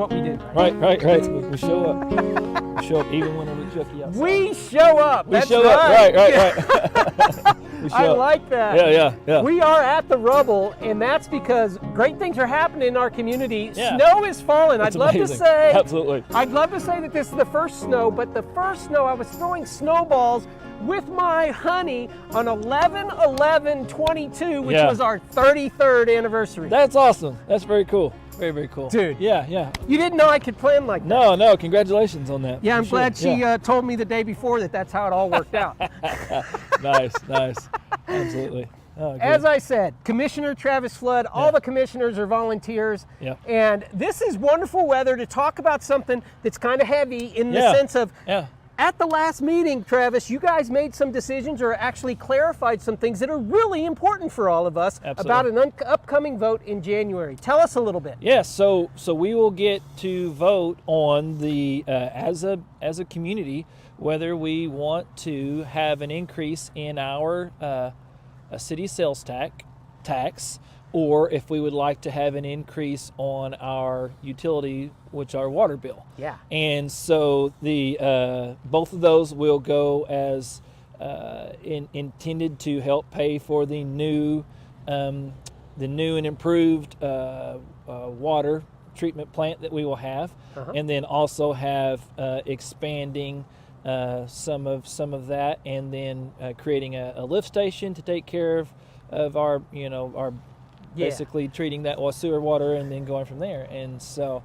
what we do. Right? Right. We show up. We show up even when it's yucky outside. We show up. We show up. Right. We show I up. like that. Yeah. We are at the rubble, and that's because great things are happening in our community. Yeah. Snow is falling. It's I'd love amazing. to say. Absolutely. I'd love to say that this is the first snow, but the first snow, I was throwing snowballs with my honey on 11/11/22, which was our 33rd anniversary. That's awesome. That's very cool. Very cool. Dude. Yeah. You didn't know I could plan like that. No, congratulations on that. Yeah, I'm For sure. glad she told me the day before that that's how it all worked out. Nice. Absolutely. Oh, good. As I said, Commissioner Travis Flood, all the commissioners are volunteers. Yeah. And this is wonderful weather to talk about something that's kind of heavy in the sense of, at the last meeting, Travis, you guys made some decisions or actually clarified some things that are really important for all of us about an upcoming vote in January. Tell us a little bit. Yeah, so we will get to vote on the as a community whether we want to have an increase in our a city sales tax, or if we would like to have an increase on our utility, which our water bill. Yeah. And so the both of those will go as intended to help pay for the new and improved water treatment plant that we will have, and then also have expanding some of that, and then creating a lift station to take care of our basically treating that sewer water and then going from there. And so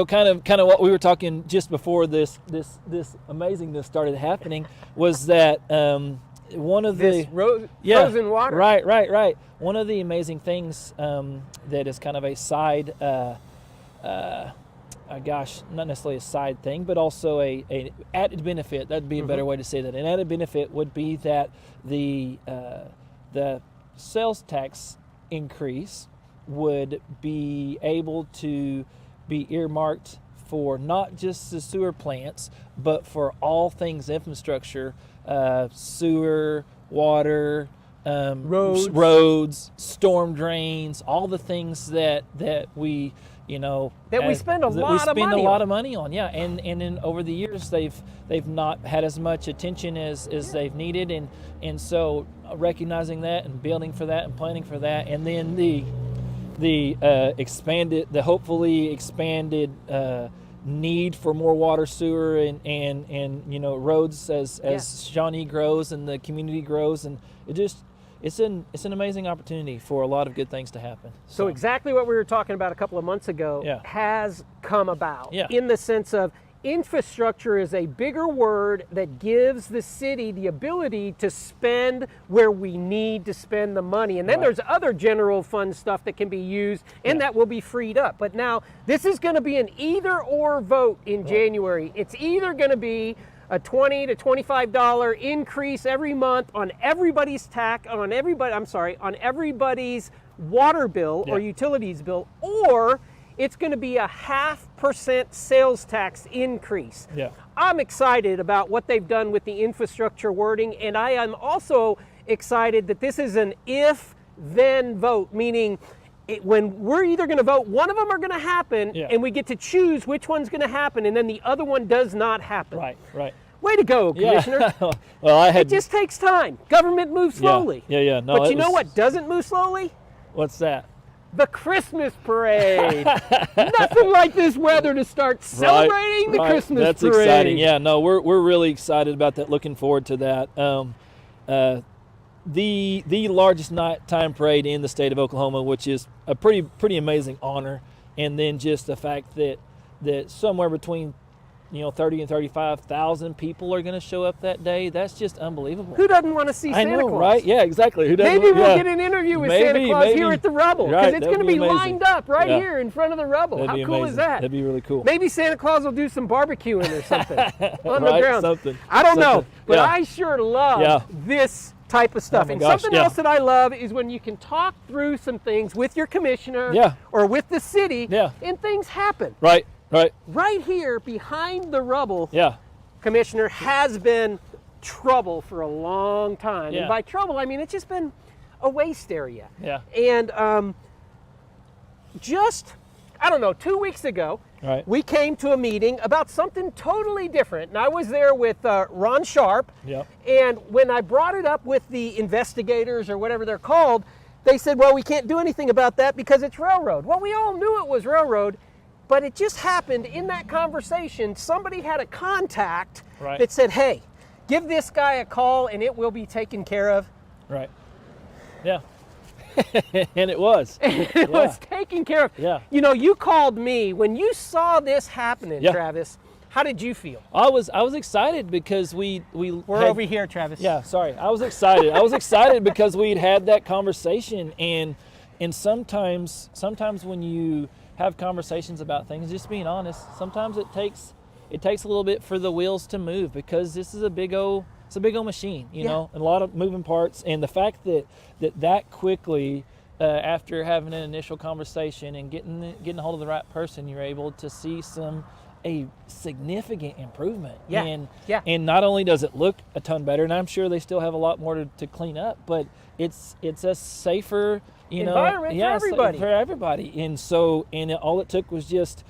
kind of what we were talking just before this amazingness started happening was that one of this frozen water. Right. One of the amazing things that is kind of a side not necessarily a side thing, but also a added benefit. That'd be a better way to say that. An added benefit would be that the sales tax increase would be able to be earmarked for not just the sewer plants, but for all things infrastructure, sewer, water, roads, storm drains, all the things that we we spend a lot of money on. Yeah, and then over the years they've not had as much attention as they've needed, and so recognizing that and building for that and planning for that, and then the hopefully expanded need for more water, sewer, and roads as Shawnee grows and the community grows, and it's an amazing opportunity for a lot of good things to happen. So exactly what we were talking about a couple of months ago has come about in the sense of infrastructure is a bigger word that gives the city the ability to spend where we need to spend the money. And then there's other general fund stuff that can be used and that will be freed up. But now this is going to be an either or vote in January. It's either going to be a $20 to $25 increase every month on everybody's on everybody's water bill or utilities bill, or it's going to be a 0.5% sales tax increase. Yeah. I'm excited about what they've done with the infrastructure wording, and I am also excited that this is an if-then vote, meaning when we're either going to vote, one of them are going to happen, and we get to choose which one's going to happen, and then the other one does not happen. Right. Way to go, Commissioner. Well, it just takes time. Government moves slowly. Yeah. No, but you know what doesn't move slowly? What's that? The Christmas parade. Nothing like this weather to start celebrating the Christmas That's parade. That's exciting. Yeah, no, we're really excited about that. Looking forward to that. The largest nighttime parade in the state of Oklahoma, which is a pretty amazing honor, and then just the fact that somewhere between 30 and 35,000 people are going to show up that day. That's just unbelievable. Who doesn't want to see Santa Claus? Right? Yeah, exactly. Who doesn't? Maybe we'll get an interview with Santa Claus here at the Rubble, because it's going to be lined up here in front of the Rubble. How cool is that? That'd be really cool. Maybe Santa Claus will do some barbecuing or something on the ground. Something. I don't know, but I sure love this type of stuff. And something else that I love is when you can talk through some things with your commissioner or with the city and things happen. Right. Right here behind the Rubble, Commissioner, has been trouble for a long time. And by trouble, I mean it's just been a waste area. Yeah. And I don't know, 2 weeks ago, Right. we came to a meeting about something totally different. And I was there with Ron Sharp. Yep. And when I brought it up with the investigators or whatever they're called, they said, well, we can't do anything about that because it's railroad. Well, we all knew it was railroad, but it just happened in that conversation. Somebody had a contact Right. that said, hey, give this guy a call and it will be taken care of. Right. Yeah. And it was. It was taken care of. Yeah. You know, you called me when you saw this happening, Yeah. Travis. How did you feel? I was excited because we're over here, Travis. Yeah, sorry. I was excited. I was excited because we'd had that conversation, and sometimes when you have conversations about things, just being honest, sometimes it takes a little bit for the wheels to move, because this is a big old machine, you know, and a lot of moving parts. And the fact that quickly, after having an initial conversation and getting a hold of the right person, you're able to see a significant improvement. And not only does it look a ton better, and I'm sure they still have a lot more to clean up, but it's a safer, environment for everybody. And all it took was just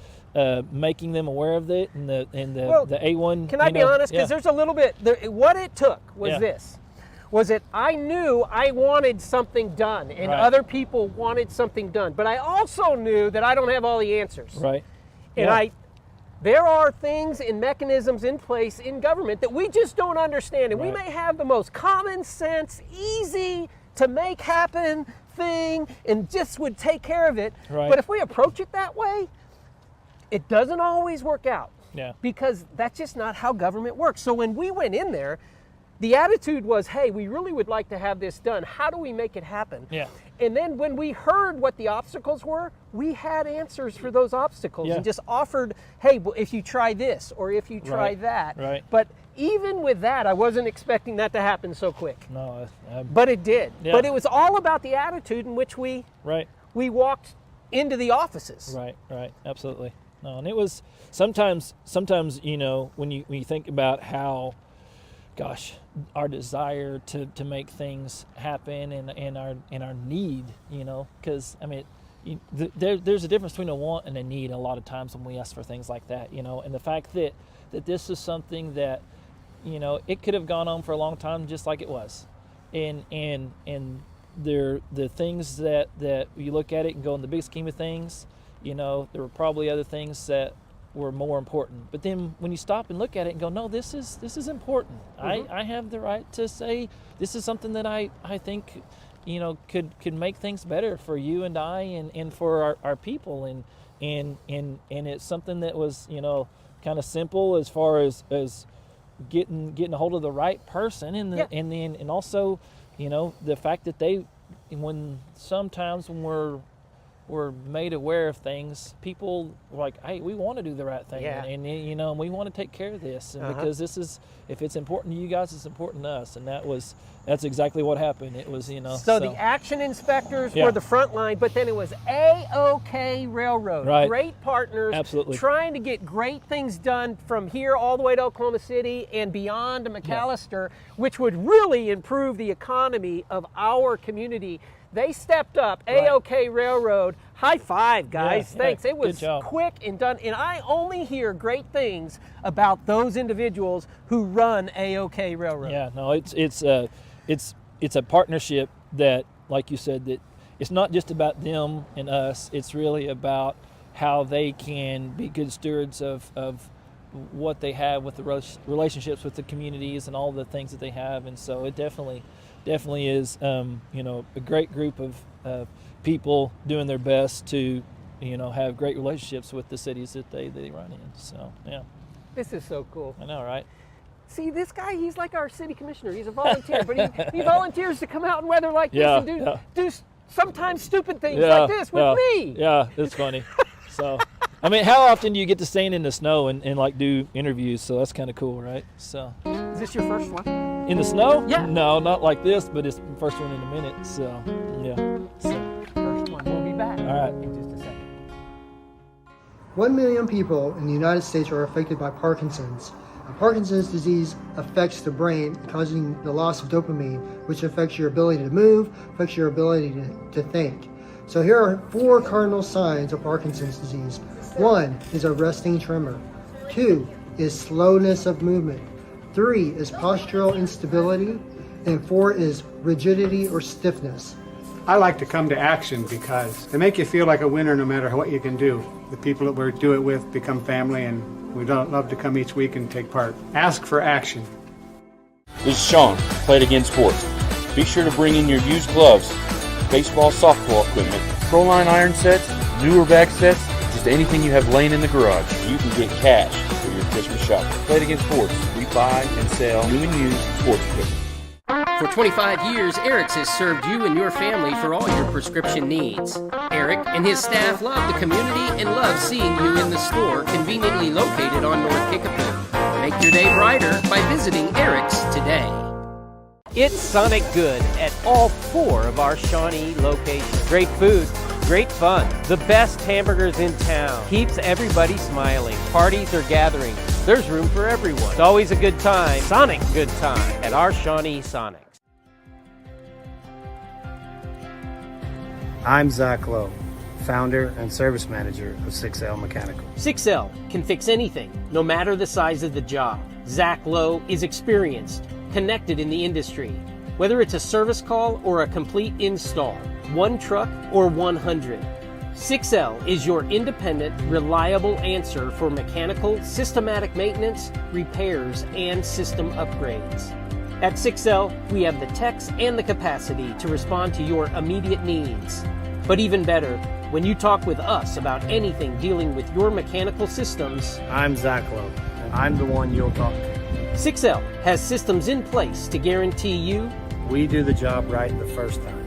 making them aware of it, and the A1. Can I be honest? Because there's a little bit. What it took was this. Was it I knew I wanted something done, and other people wanted something done, but I also knew that I don't have all the answers. Right. And there are things and mechanisms in place in government that we just don't understand. And we may have the most common sense, easy to make happen thing and just would take care of it. Right. But if we approach it that way, it doesn't always work out. Yeah. Because that's just not how government works. So when we went in there, the attitude was, hey, we really would like to have this done. How do we make it happen? Yeah. And then when we heard what the obstacles were, we had answers for those obstacles and just offered, hey, if you try this or if you try that. Right. But even with that, I wasn't expecting that to happen so quick. No. But it did. Yeah. But it was all about the attitude in which we walked into the offices. Right. Absolutely. No, and it was sometimes, when you think about how, gosh, our desire to make things happen and our need, because there's a difference between a want and a need a lot of times when we ask for things like that, and the fact that this is something that, it could have gone on for a long time just like it was, and the things that you look at it and go, in the big scheme of things, there were probably other things that were more important. But then when you stop and look at it and go, no, this is important. Mm-hmm. I have the right to say this is something that I think could make things better for you and I and for our people, and it's something that was kind of simple as far as getting a hold of the right person, and also the fact that sometimes when we're made aware of things, people were like, hey, we want to do the right thing, and we want to take care of this, and because if it's important to you guys, it's important to us, and that's exactly what happened. It was so the action inspectors were the front line, but then it was AOK Railroad, great partners, absolutely, trying to get great things done from here all the way to Oklahoma City and beyond to McAllister, which would really improve the economy of our community. They stepped up. AOK Railroad, high five, guys. Thanks. It was quick and done. And I only hear great things about those individuals who run AOK Railroad. Yeah, no, it's a partnership that, like you said, that it's not just about them and us. It's really about how they can be good stewards of what they have with the relationships with the communities and all the things that they have. And so it definitely is, a great group of people doing their best to, have great relationships with the cities that they run in. So, yeah. This is so cool. I know, right? See, this guy, he's like our city commissioner. He's a volunteer, but he volunteers to come out in weather like this and do sometimes stupid things like this with me. Yeah, it's funny. So, how often do you get to stand in the snow and like do interviews? So that's kind of cool, right? So. Is this your first one? In the snow? Yeah. No, not like this, but it's the first one in a minute. So, yeah. First one. We'll be back. All right. In just a second. 1 million people in the United States are affected by Parkinson's. Parkinson's disease affects the brain, causing the loss of dopamine, which affects your ability to move, affects your ability to think. So here are 4 cardinal signs of Parkinson's disease. 1 is a resting tremor. 2 is slowness of movement. 3 is postural instability. And 4 is rigidity or stiffness. I like to come to action because they make you feel like a winner no matter what you can do. The people that we do it with become family, and we love to come each week and take part. Ask for action. This is Sean, Play It Again Sports. Be sure to bring in your used gloves, baseball, softball equipment, Proline iron sets, newer bag sets, just anything you have laying in the garage. You can get cash for your Christmas shopping. Play It Again Sports. We buy and sell new and used sports equipment. For 25 years, Eric's has served you and your family for all your prescription needs. Eric and his staff love the community and love seeing you in the store conveniently located on North Kickapoo. Make your day brighter by visiting Eric's today. It's Sonic Good at all 4 of our Shawnee locations. Great food, great fun, the best hamburgers in town. Keeps everybody smiling. Parties or gatherings, there's room for everyone. It's always a good time, Sonic good time, at our Shawnee Sonics. I'm Zach Lowe, founder and service manager of 6L Mechanical. 6L can fix anything, no matter the size of the job. Zach Lowe is experienced, connected in the industry. Whether it's a service call or a complete install, 1 truck or 100, 6L is your independent, reliable answer for mechanical, systematic maintenance, repairs, and system upgrades. At 6L, we have the techs and the capacity to respond to your immediate needs. But even better, when you talk with us about anything dealing with your mechanical systems, I'm Zach Lowe, and I'm the one you'll talk to. 6L has systems in place to guarantee you we do the job right the first time.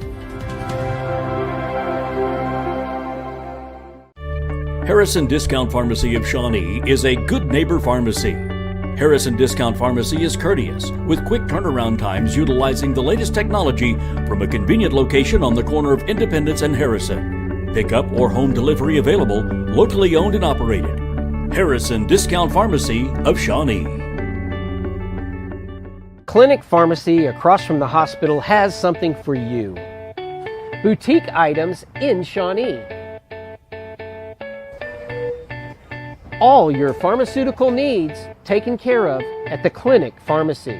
Harrison Discount Pharmacy of Shawnee is a good neighbor pharmacy. Harrison Discount Pharmacy is courteous, with quick turnaround times utilizing the latest technology from a convenient location on the corner of Independence and Harrison. Pickup or home delivery available, locally owned and operated. Harrison Discount Pharmacy of Shawnee. Clinic Pharmacy across from the hospital has something for you. Boutique items in Shawnee. All your pharmaceutical needs taken care of at the Clinic Pharmacy.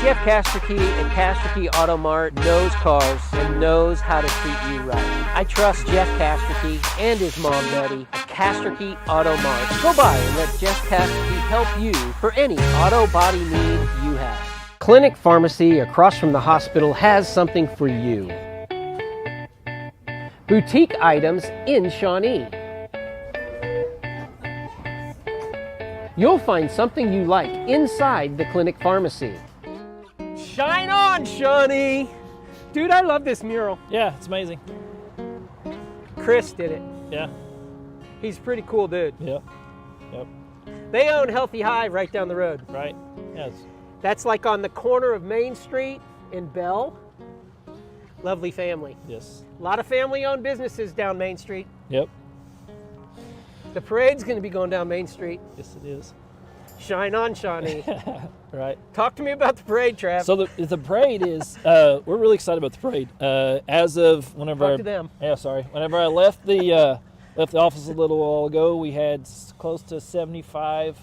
Jeff Casterkey and Casterkey Auto Mart knows cars and knows how to treat you right. I trust Jeff Casterkey and his mom Betty at Casterkey Auto Mart. Go by and let Jeff Casterkey help you for any auto body need you have. Clinic Pharmacy across from the hospital has something for you. Boutique items in Shawnee. You'll find something you like inside the Clinic Pharmacy. Shine on, Shawnee! Dude, I love this mural. Yeah, it's amazing. Chris did it. Yeah. He's a pretty cool dude. Yep. Yep. They own Healthy High right down the road. Right. Yes. That's like on the corner of Main Street and Bell. Lovely family. Yes. A lot of family-owned businesses down Main Street. Yep. The parade's going to be going down Main Street. Yes, it is. Shine on, Shawnee. Right. Talk to me about the parade, Trav. So the parade is, we're really excited about the parade. As of whenever Talk to them. Yeah, sorry. Whenever I left the office a little while ago, we had close to 75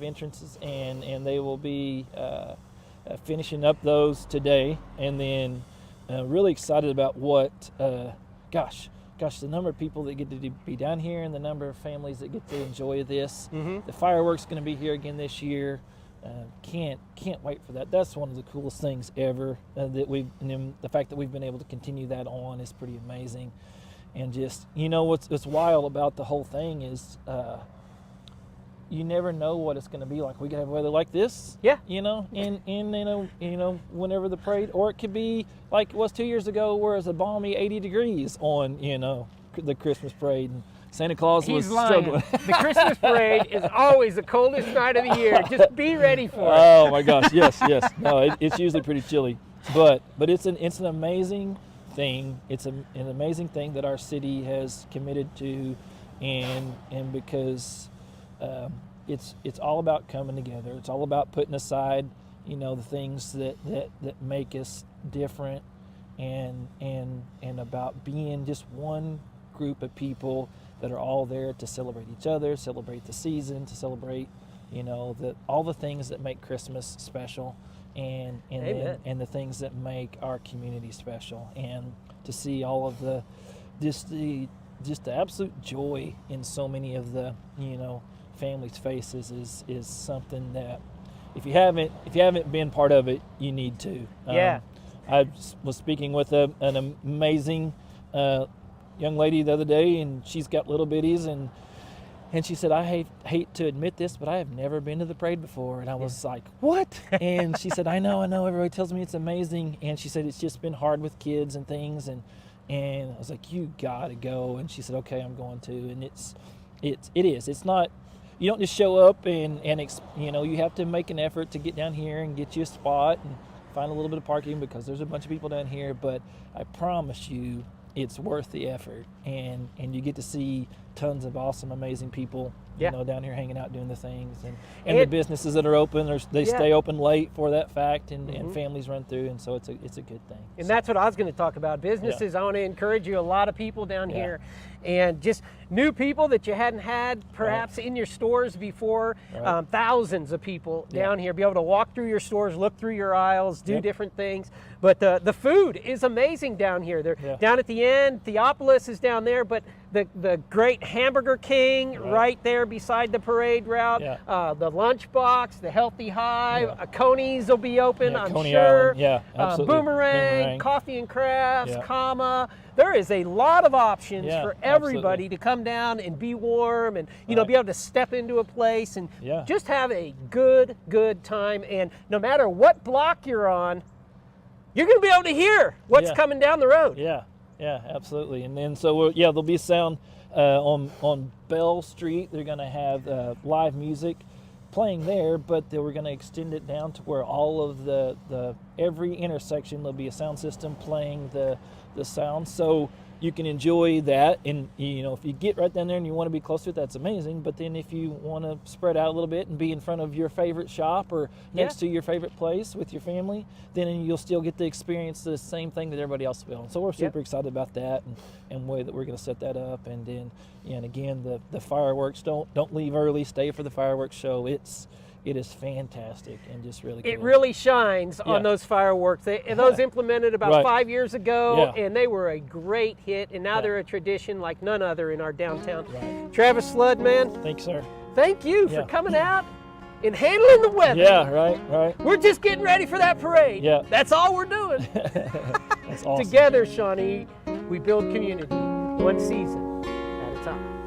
entrances, and they will be finishing up those today. And then really excited about what, gosh, the number of people that get to be down here and the number of families that get to enjoy this. Mm-hmm. The fireworks going to be here again this year. Can't wait for that. That's one of the coolest things ever. And then the fact that we've been able to continue that on is pretty amazing. And just, what's wild about the whole thing is you never know what it's going to be like. We could have weather like this, yeah, whenever the parade, or it could be like it was 2 years ago, where it's a balmy 80 degrees on, the Christmas parade. And Santa Claus was struggling. The Christmas parade is always the coldest night of the year. Just be ready for it. Oh my gosh, yes. No, it's usually pretty chilly, but it's an amazing thing. It's an amazing thing that our city has committed to, and because. It's all about coming together. It's all about putting aside, the things that make us different, and about being just one group of people that are all there to celebrate each other, celebrate the season, to celebrate, all the things that make Christmas special, and the things that make our community special, and to see all of the absolute joy in so many of the families' faces is something that if you haven't been part of it, you need to. I was speaking with an amazing young lady the other day, and she's got little bitties, and she said, I hate to admit this, but I have never been to the parade before. And I was like, what? And she said, I know, everybody tells me it's amazing. And she said, it's just been hard with kids and things. And I was like, you gotta go. And she said, okay, I'm going to. And it is. It's not, you don't just show up and you have to make an effort to get down here and get you a spot and find a little bit of parking because there's a bunch of people down here. But I promise you, it's worth the effort, and you get to see tons of awesome, amazing people, down here hanging out doing the things, and the businesses that are open, they stay open late for that fact, and families run through, and so it's a good thing. And that's what I was going to talk about. Businesses, I want to encourage you, a lot of people down here, and just new people that you hadn't had perhaps in your stores before. Thousands of people down here, be able to walk through your stores, look through your aisles, do different things. But the food is amazing down here. They're down at the end. Theopolis is down there, but the great Hamburger King right there beside the parade route. The Lunchbox, the Healthy Hive, Coney's will be open, I'm Coney sure. Island. Absolutely. Boomerang, Coffee and Crafts, Comma. There is a lot of options for everybody to come down and be warm and be able to step into a place and just have a good time. And no matter what block you're on, you're going to be able to hear what's coming down the road. Yeah, absolutely. And then so there'll be sound on Bell Street. They're going to have live music playing there, but they were going to extend it down to where all of the every intersection there'll be a sound system playing the sound, so you can enjoy that. And if you get right down there and you want to be close to it, that's amazing. But then if you want to spread out a little bit and be in front of your favorite shop or next to your favorite place with your family, then you'll still get to experience the same thing that everybody else will. And so we're super excited about that and way that we're going to set that up. And then and again, the fireworks, don't leave early, stay for the fireworks show. It is fantastic and just really cool. It really shines on those fireworks. Those implemented about 5 years ago, and they were a great hit, and now they're a tradition like none other in our downtown. Travis Flood, man. Thanks, sir. Thank you for coming out and handling the weather. Yeah, right. We're just getting ready for that parade. Yeah. That's all we're doing. That's awesome. Together, Shawnee, we build community, one season at a time.